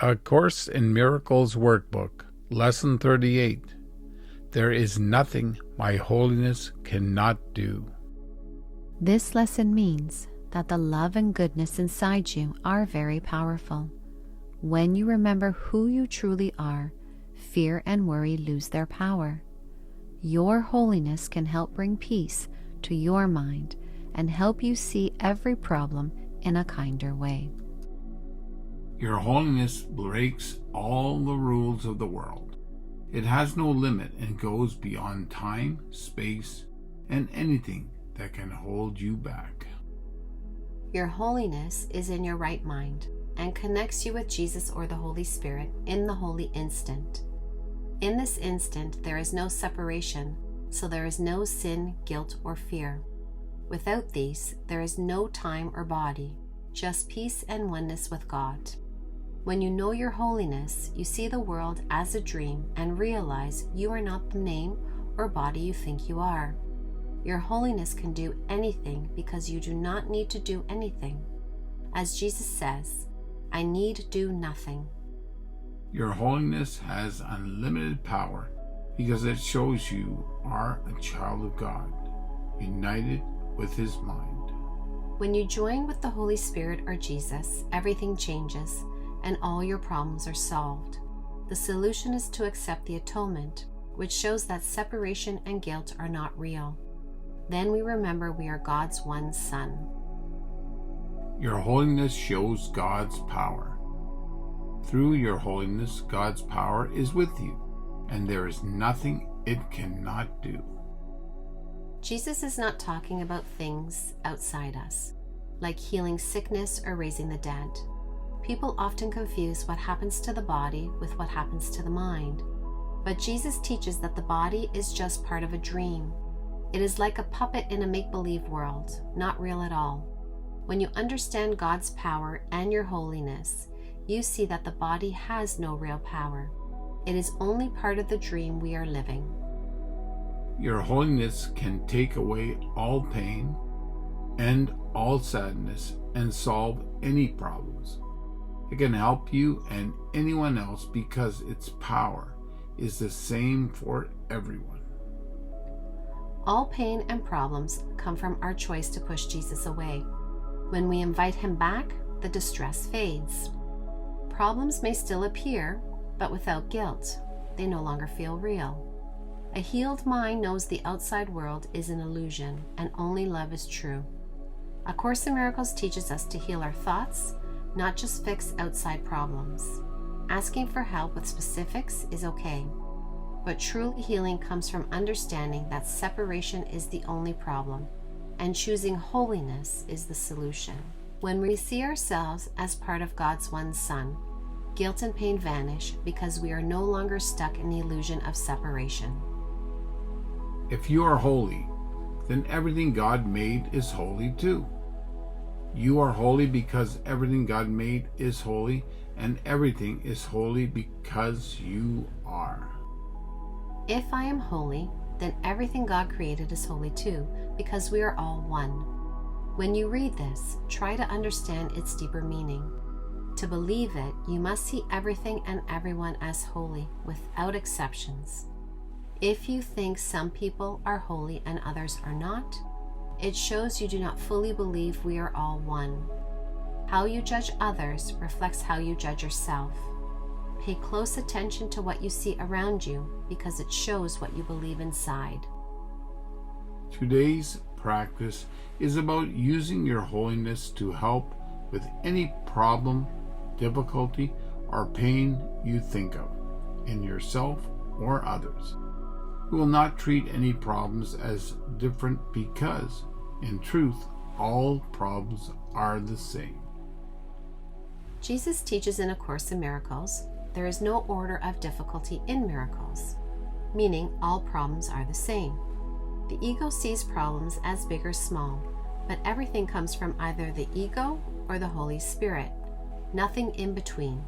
A Course in Miracles Workbook, Lesson 38. There is nothing my holiness cannot do. This lesson means that the love and goodness inside you are very powerful. When you remember who you truly are, fear and worry lose their power. Your holiness can help bring peace to your mind and help you see every problem in a kinder way. Your holiness breaks all the rules of the world. It has no limit and goes beyond time, space, and anything that can hold you back. Your holiness is in your right mind and connects you with Jesus or the Holy Spirit in the holy instant. In this instant, there is no separation, so there is no sin, guilt, or fear. Without these, there is no time or body, just peace and oneness with God. When you know your holiness, you see the world as a dream and realize you are not the name or body you think you are. Your holiness can do anything because you do not need to do anything. As Jesus says, I need do nothing. Your holiness has unlimited power because it shows you are a child of God, united with His mind. When you join with the Holy Spirit or Jesus, everything changes and all your problems are solved. The solution is to accept the atonement, which shows that separation and guilt are not real. Then we remember we are God's one Son. Your holiness shows God's power. Through your holiness, God's power is with you, and there is nothing it cannot do. Jesus is not talking about things outside us, like healing sickness or raising the dead. People often confuse what happens to the body with what happens to the mind. But Jesus teaches that the body is just part of a dream. It is like a puppet in a make-believe world, not real at all. When you understand God's power and your holiness, you see that the body has no real power. It is only part of the dream we are living. Your holiness can take away all pain, end all sadness, and solve any problems. It can help you and anyone else because its power is the same for everyone. All pain and problems come from our choice to push Jesus away. When we invite Him back, the distress fades. Problems may still appear, but without guilt. They no longer feel real. A healed mind knows the outside world is an illusion and only love is true. A Course in Miracles teaches us to heal our thoughts, not just fix outside problems. Asking for help with specifics is okay, but truly healing comes from understanding that separation is the only problem, and choosing holiness is the solution. When we see ourselves as part of God's one Son, guilt and pain vanish because we are no longer stuck in the illusion of separation. If you are holy, then everything God made is holy too. You are holy because everything God made is holy, and everything is holy because you are. If I am holy, then everything God created is holy too, because we are all one. When you read this, try to understand its deeper meaning. To believe it, you must see everything and everyone as holy, without exceptions. If you think some people are holy and others are not, it shows you do not fully believe we are all one. How you judge others reflects how you judge yourself. Pay close attention to what you see around you because it shows what you believe inside. Today's practice is about using your holiness to help with any problem, difficulty, or pain you think of in yourself or others. We will not treat any problems as different because, in truth, all problems are the same. Jesus teaches in A Course in Miracles, there is no order of difficulty in miracles, meaning all problems are the same. The ego sees problems as big or small, but everything comes from either the ego or the Holy Spirit, nothing in between.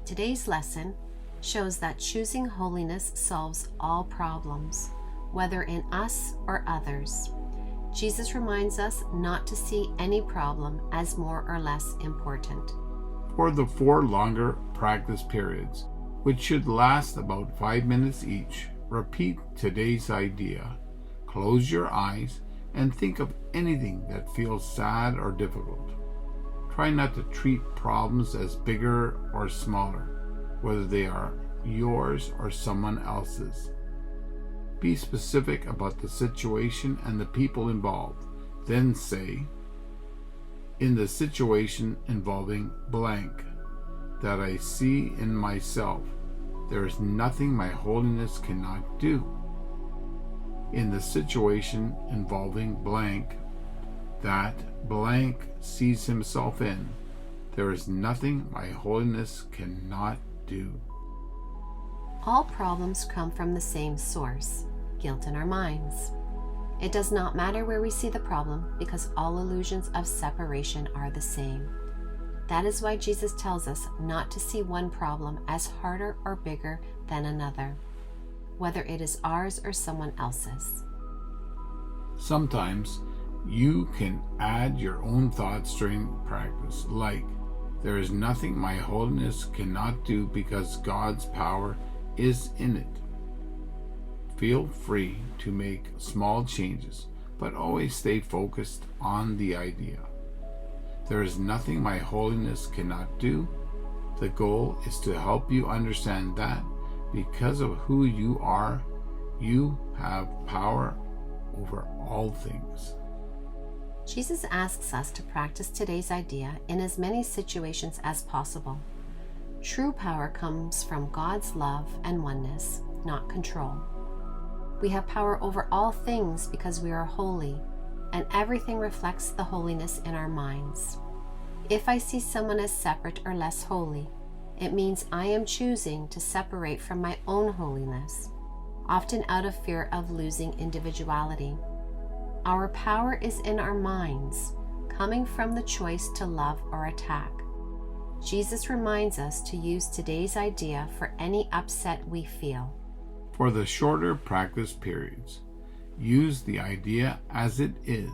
Today's lesson shows that choosing holiness solves all problems, whether in us or others. Jesus reminds us not to see any problem as more or less important. For the 4 longer practice periods, which should last about 5 minutes each, repeat today's idea. Close your eyes and think of anything that feels sad or difficult. Try not to treat problems as bigger or smaller, whether they are yours or someone else's. Be specific about the situation and the people involved. Then say, in the situation involving blank that I see in myself, there is nothing my holiness cannot do. In the situation involving blank that blank sees himself in, there is nothing my holiness cannot do. All problems come from the same source, guilt in our minds. It does not matter where we see the problem because all illusions of separation are the same. That is why Jesus tells us not to see one problem as harder or bigger than another, whether it is ours or someone else's. Sometimes you can add your own thoughts during practice, like, there is nothing my holiness cannot do because God's power is in it. Feel free to make small changes, but always stay focused on the idea. There is nothing my holiness cannot do. The goal is to help you understand that because of who you are, you have power over all things. Jesus asks us to practice today's idea in as many situations as possible. True power comes from God's love and oneness, not control. We have power over all things because we are holy, and everything reflects the holiness in our minds. If I see someone as separate or less holy, it means I am choosing to separate from my own holiness, often out of fear of losing individuality. Our power is in our minds, coming from the choice to love or attack. Jesus reminds us to use today's idea for any upset we feel. For the shorter practice periods, use the idea as it is,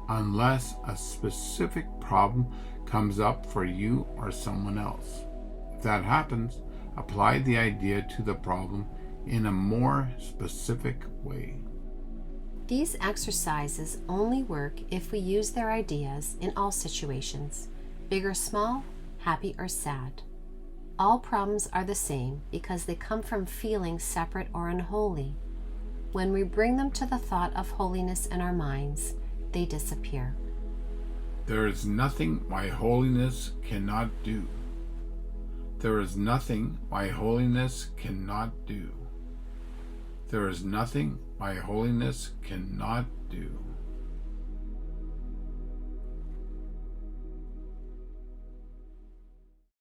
unless a specific problem comes up for you or someone else. If that happens, apply the idea to the problem in a more specific way. These exercises only work if we use their ideas in all situations, big or small, happy or sad. All problems are the same because they come from feeling separate or unholy. When we bring them to the thought of holiness in our minds, they disappear. There is nothing my holiness cannot do. There is nothing my holiness cannot do. There is nothing my holiness cannot do.